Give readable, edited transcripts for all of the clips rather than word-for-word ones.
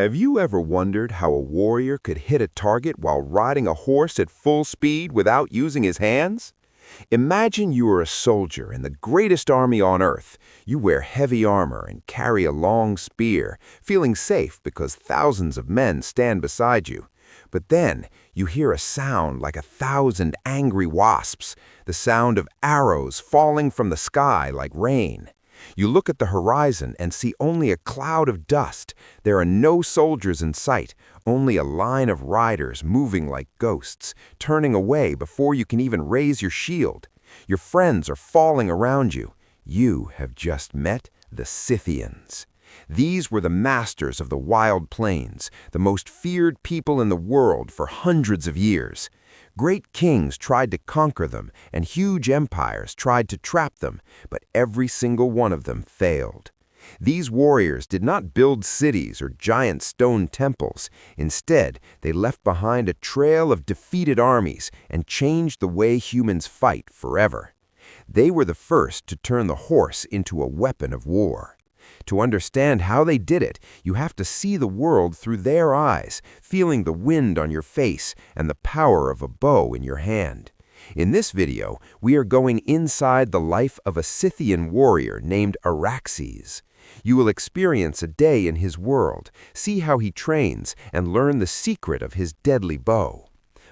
Have you ever wondered how a warrior could hit a target while riding a horse at full speed without using his hands? Imagine you are a soldier in the greatest army on earth. You wear heavy armor and carry a long spear, feeling safe because thousands of men stand beside you. But then you hear a sound like 1,000 angry wasps, the sound of arrows falling from the sky like rain. You look at the horizon and see only a cloud of dust. There are no soldiers in sight, only a line of riders moving like ghosts, turning away before you can even raise your shield. Your friends are falling around you. You have just met the Scythians. These were the masters of the wild plains, the most feared people in the world for hundreds of years. Great kings tried to conquer them, and huge empires tried to trap them, but every single one of them failed. These warriors did not build cities or giant stone temples. Instead, they left behind a trail of defeated armies and changed the way humans fight forever. They were the first to turn the horse into a weapon of war. To understand how they did it, you have to see the world through their eyes, feeling the wind on your face and the power of a bow in your hand. In this video, we are going inside the life of a Scythian warrior named Araxes. You will experience a day in his world, see how he trains, and learn the secret of his deadly bow.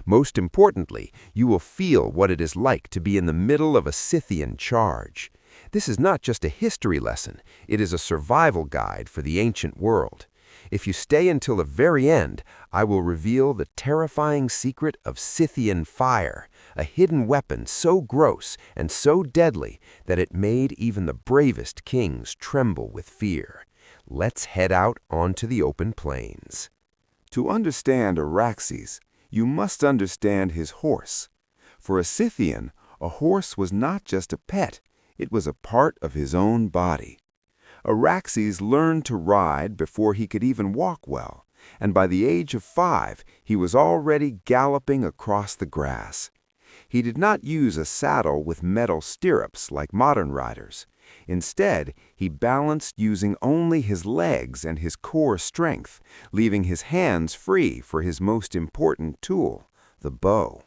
Most importantly, you will feel what it is like to be in the middle of a Scythian charge. This is not just a history lesson, it is a survival guide for the ancient world. If you stay until the very end, I will reveal the terrifying secret of Scythian fire, a hidden weapon so gross and so deadly that it made even the bravest kings tremble with fear. Let's head out onto the open plains. To understand Araxes, you must understand his horse. For a Scythian, a horse was not just a pet, it was a part of his own body. Araxes learned to ride before he could even walk well, and by the age of 5, he was already galloping across the grass. He did not use a saddle with metal stirrups like modern riders. Instead, he balanced using only his legs and his core strength, leaving his hands free for his most important tool, the bow.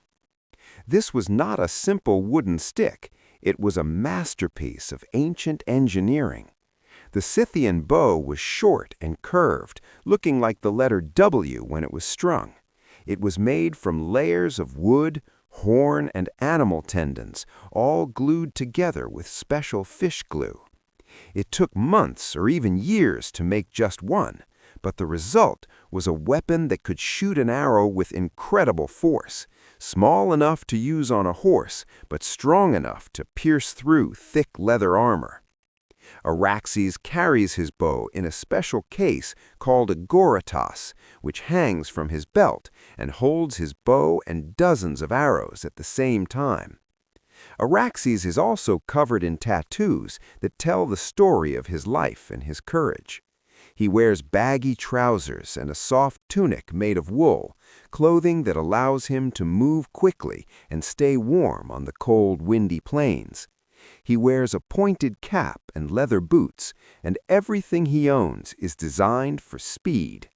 This was not a simple wooden stick. It was a masterpiece of ancient engineering. The Scythian bow was short and curved, looking like the letter W when it was strung. It was made from layers of wood, horn, and animal tendons, all glued together with special fish glue. It took months or even years to make just one, but the result was a weapon that could shoot an arrow with incredible force, small enough to use on a horse, but strong enough to pierce through thick leather armor. Araxes carries his bow in a special case called a gravity-defying, which hangs from his belt and holds his bow and dozens of arrows at the same time. Araxes is also covered in tattoos that tell the story of his life and his courage. He wears baggy trousers and a soft tunic made of wool, clothing that allows him to move quickly and stay warm on the cold, windy plains. He wears a pointed cap and leather boots, and everything he owns is designed for speed.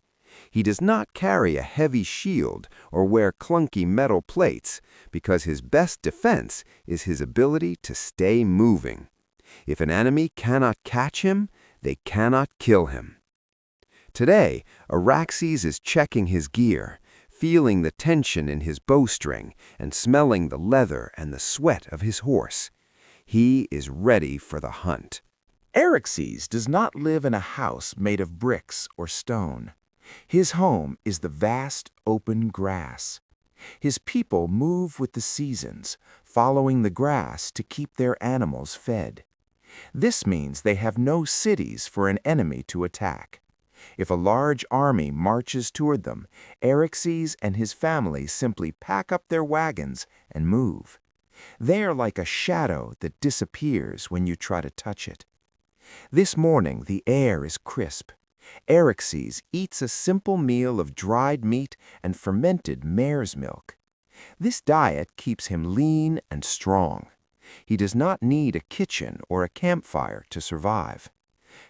He does not carry a heavy shield or wear clunky metal plates, because his best defense is his ability to stay moving. If an enemy cannot catch him, they cannot kill him. Today, Araxes is checking his gear, feeling the tension in his bowstring and smelling the leather and the sweat of his horse. He is ready for the hunt. Araxes does not live in a house made of bricks or stone. His home is the vast, open grass. His people move with the seasons, following the grass to keep their animals fed. This means they have no cities for an enemy to attack. If a large army marches toward them, Araxes and his family simply pack up their wagons and move. They are like a shadow that disappears when you try to touch it. This morning, the air is crisp. Araxes eats a simple meal of dried meat and fermented mare's milk. This diet keeps him lean and strong. He does not need a kitchen or a campfire to survive.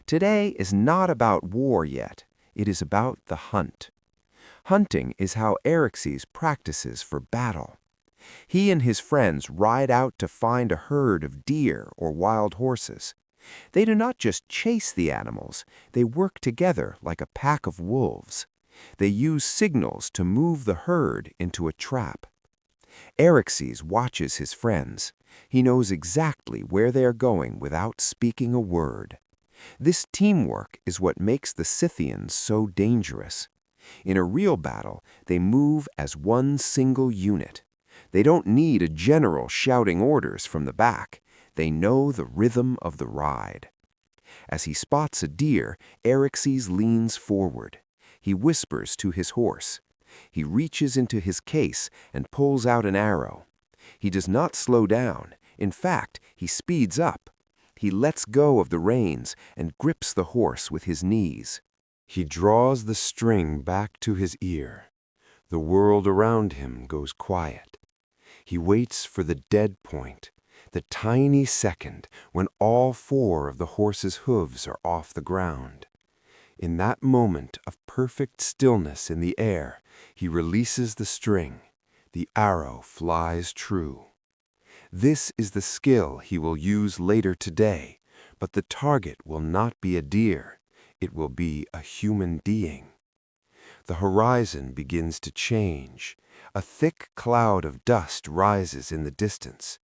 Today is not about war yet. It is about the hunt. Hunting is how Araxes practices for battle. He and his friends ride out to find a herd of deer or wild horses. They do not just chase the animals, they work together like a pack of wolves. They use signals to move the herd into a trap. Araxes watches his friends. He knows exactly where they are going without speaking a word. This teamwork is what makes the Scythians so dangerous. In a real battle, they move as one single unit. They don't need a general shouting orders from the back. They know the rhythm of the ride. As he spots a deer, Araxes leans forward. He whispers to his horse. He reaches into his case and pulls out an arrow. He does not slow down. In fact, he speeds up. He lets go of the reins and grips the horse with his knees. He draws the string back to his ear. The world around him goes quiet. He waits for the dead point, the tiny second when all four of the horse's hooves are off the ground. In that moment of perfect stillness in the air, he releases the string. The arrow flies true. This is the skill he will use later today, but the target will not be a deer. It will be a human being. The horizon begins to change. A thick cloud of dust rises in the distance.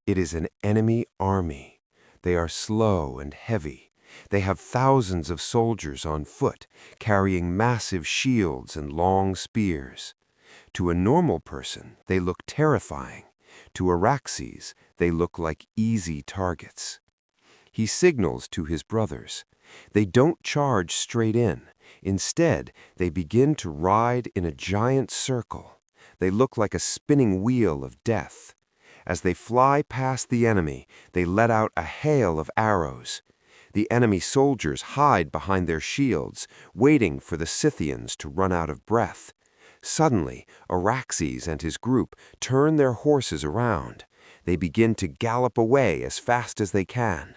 It is an enemy army. They are slow and heavy. They have thousands of soldiers on foot, carrying massive shields and long spears. To a normal person, they look terrifying. To Araxes, they look like easy targets. He signals to his brothers. They don't charge straight in. Instead, they begin to ride in a giant circle. They look like a spinning wheel of death. As they fly past the enemy, they let out a hail of arrows. The enemy soldiers hide behind their shields, waiting for the Scythians to run out of breath. Suddenly, Araxes and his group turn their horses around. They begin to gallop away as fast as they can.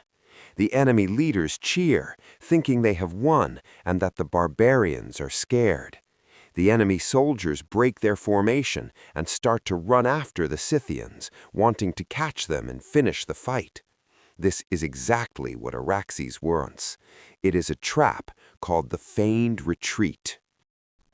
The enemy leaders cheer, thinking they have won and that the barbarians are scared. The enemy soldiers break their formation and start to run after the Scythians, wanting to catch them and finish the fight. This is exactly what Araxes wants. It is a trap called the feigned retreat.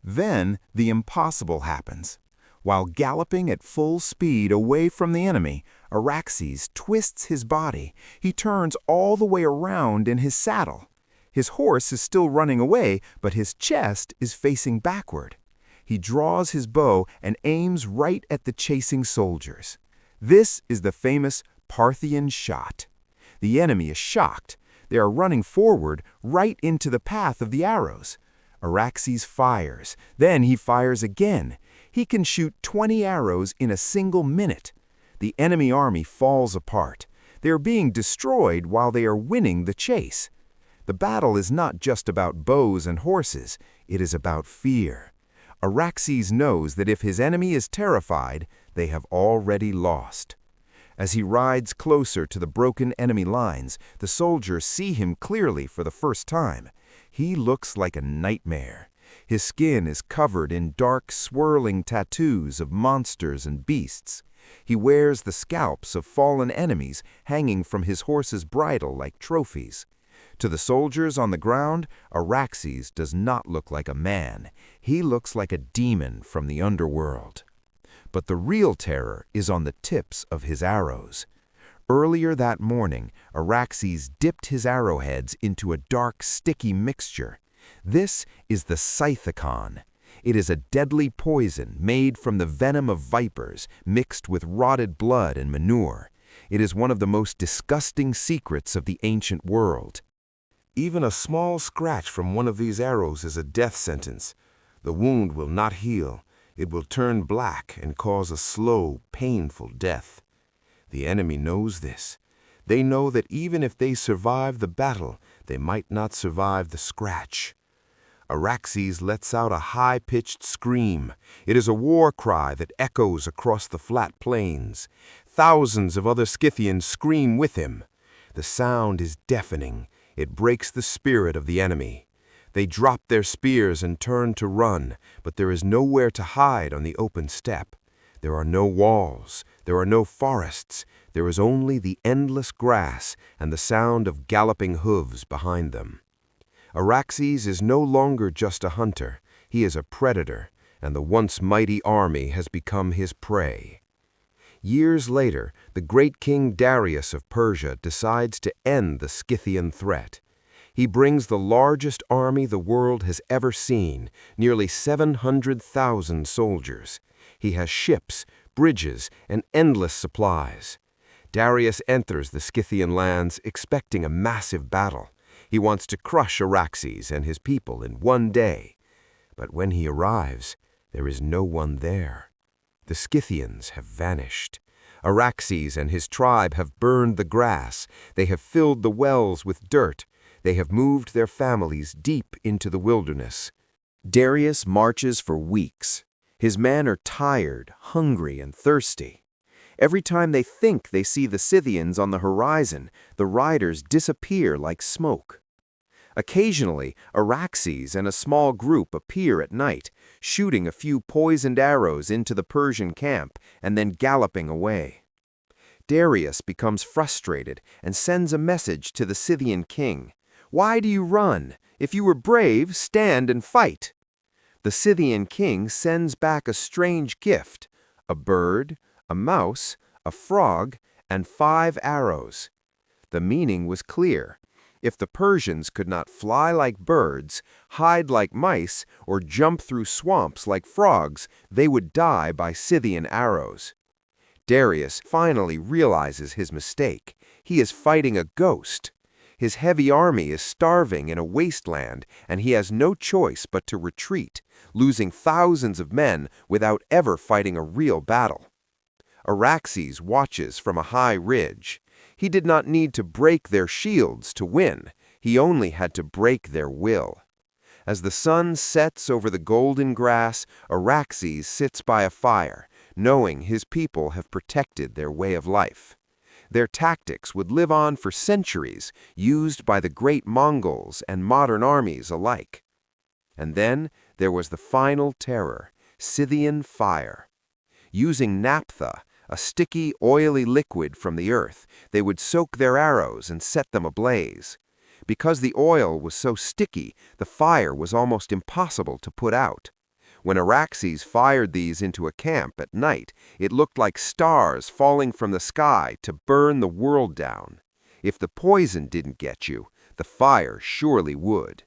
Then the impossible happens. While galloping at full speed away from the enemy, Araxes twists his body. He turns all the way around in his saddle. His horse is still running away, but his chest is facing backward. He draws his bow and aims right at the chasing soldiers. This is the famous Parthian Shot. The enemy is shocked. They are running forward right into the path of the arrows. Araxes fires. Then he fires again. He can shoot 20 arrows in a single minute. The enemy army falls apart. They are being destroyed while they are winning the chase. The battle is not just about bows and horses. It is about fear. Araxes knows that if his enemy is terrified, they have already lost. As he rides closer to the broken enemy lines, the soldiers see him clearly for the first time. He looks like a nightmare. His skin is covered in dark, swirling tattoos of monsters and beasts. He wears the scalps of fallen enemies hanging from his horse's bridle like trophies. To the soldiers on the ground, Araxes does not look like a man. He looks like a demon from the underworld. But the real terror is on the tips of his arrows. Earlier that morning, Araxes dipped his arrowheads into a dark, sticky mixture. This is the Scythicon. It is a deadly poison made from the venom of vipers mixed with rotted blood and manure. It is one of the most disgusting secrets of the ancient world. Even a small scratch from one of these arrows is a death sentence. The wound will not heal. It will turn black and cause a slow, painful death. The enemy knows this. They know that even if they survive the battle, they might not survive the scratch. Araxes lets out a high-pitched scream. It is a war cry that echoes across the flat plains. Thousands of other Scythians scream with him. The sound is deafening. It breaks the spirit of the enemy. They drop their spears and turn to run, but there is nowhere to hide on the open steppe. There are no walls, there are no forests, there is only the endless grass and the sound of galloping hooves behind them. Araxes is no longer just a hunter, he is a predator, and the once mighty army has become his prey. Years later, the great King Darius of Persia decides to end the Scythian threat. He brings the largest army the world has ever seen, nearly 700,000 soldiers. He has ships, bridges, and endless supplies. Darius enters the Scythian lands expecting a massive battle. He wants to crush Araxes and his people in one day. But when he arrives, there is no one there. The Scythians have vanished. Araxes and his tribe have burned the grass. They have filled the wells with dirt. They have moved their families deep into the wilderness. Darius marches for weeks. His men are tired, hungry, and thirsty. Every time they think they see the Scythians on the horizon, the riders disappear like smoke. Occasionally, Araxes and a small group appear at night, shooting a few poisoned arrows into the Persian camp and then galloping away. Darius becomes frustrated and sends a message to the Scythian king. "Why do you run? If you were brave, stand and fight." The Scythian king sends back a strange gift: a bird, a mouse, a frog, and 5 arrows. The meaning was clear. If the Persians could not fly like birds, hide like mice, or jump through swamps like frogs, they would die by Scythian arrows. Darius finally realizes his mistake. He is fighting a ghost. His heavy army is starving in a wasteland, and he has no choice but to retreat, losing thousands of men without ever fighting a real battle. Araxes watches from a high ridge. He did not need to break their shields to win. He only had to break their will. As the sun sets over the golden grass, Araxes sits by a fire, knowing his people have protected their way of life. Their tactics would live on for centuries, used by the great Mongols and modern armies alike. And then there was the final terror, Scythian fire. Using naphtha, a sticky, oily liquid from the earth, they would soak their arrows and set them ablaze. Because the oil was so sticky, the fire was almost impossible to put out. When Araxes fired these into a camp at night, it looked like stars falling from the sky to burn the world down. If the poison didn't get you, the fire surely would.